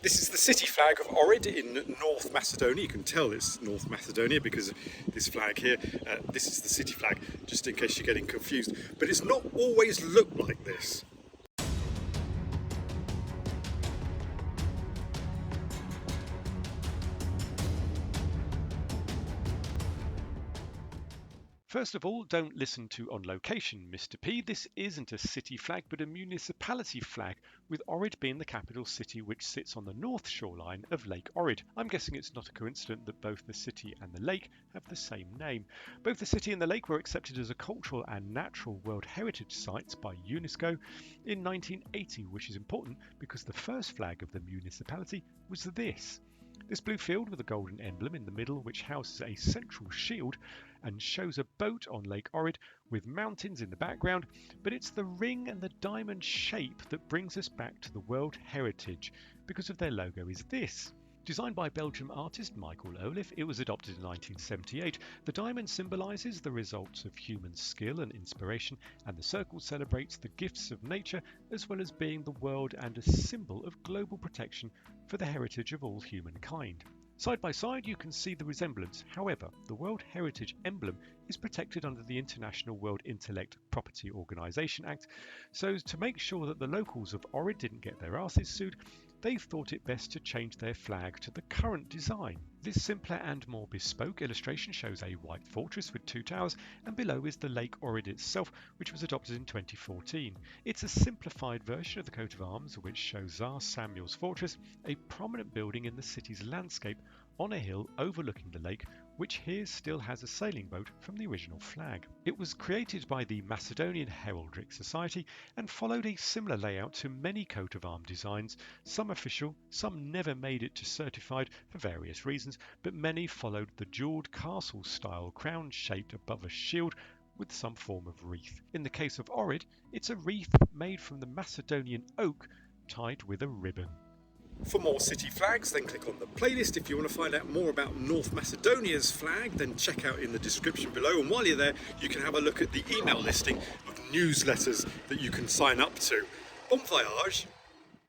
This is the city flag of Ohrid in North Macedonia. You can tell it's North Macedonia because of this flag here. This is the city flag, just in case you're getting confused. But it's not always looked like this. First of all, don't listen to On Location, Mr. P. This isn't a city flag, but a municipality flag, with Ohrid being the capital city which sits on the north shoreline of Lake Ohrid. I'm guessing it's not a coincidence that both the city and the lake have the same name. Both the city and the lake were accepted as a cultural and natural World Heritage Sites by UNESCO in 1980, which is important because the first flag of the municipality was this. This blue field with a golden emblem in the middle, which houses a central shield and shows a boat on Lake Ohrid with mountains in the background, but it's the ring and the diamond shape that brings us back to the World Heritage because of their logo is this. Designed by Belgian artist Michael Olif, it was adopted in 1978. The diamond symbolises the results of human skill and inspiration, and the circle celebrates the gifts of nature as well as being the world and a symbol of global protection for the heritage of all humankind. Side by side you can see the resemblance. However, the World Heritage emblem is protected under the International World Intellectual Property Organisation Act, so to make sure that the locals of Ohrid didn't get their asses sued, they thought it best to change their flag to the current design. This simpler and more bespoke illustration shows a white fortress with two towers, and below is the Lake Ohrid itself, which was adopted in 2014. It's a simplified version of the coat of arms, which shows Tsar Samuel's fortress, a prominent building in the city's landscape on a hill overlooking the lake, which here still has a sailing boat from the original flag. It was created by the Macedonian Heraldic Society and followed a similar layout to many coat of arms designs, some official, some never made it to certified for various reasons, but many followed the jewelled castle style crown shaped above a shield with some form of wreath. In the case of Ohrid, it's a wreath made from the Macedonian oak tied with a ribbon. For more city flags, then click on the playlist. If you want to find out more about North Macedonia's flag, then check out in the description below. And while you're there, you can have a look at the email listing of newsletters that you can sign up to. Bon voyage!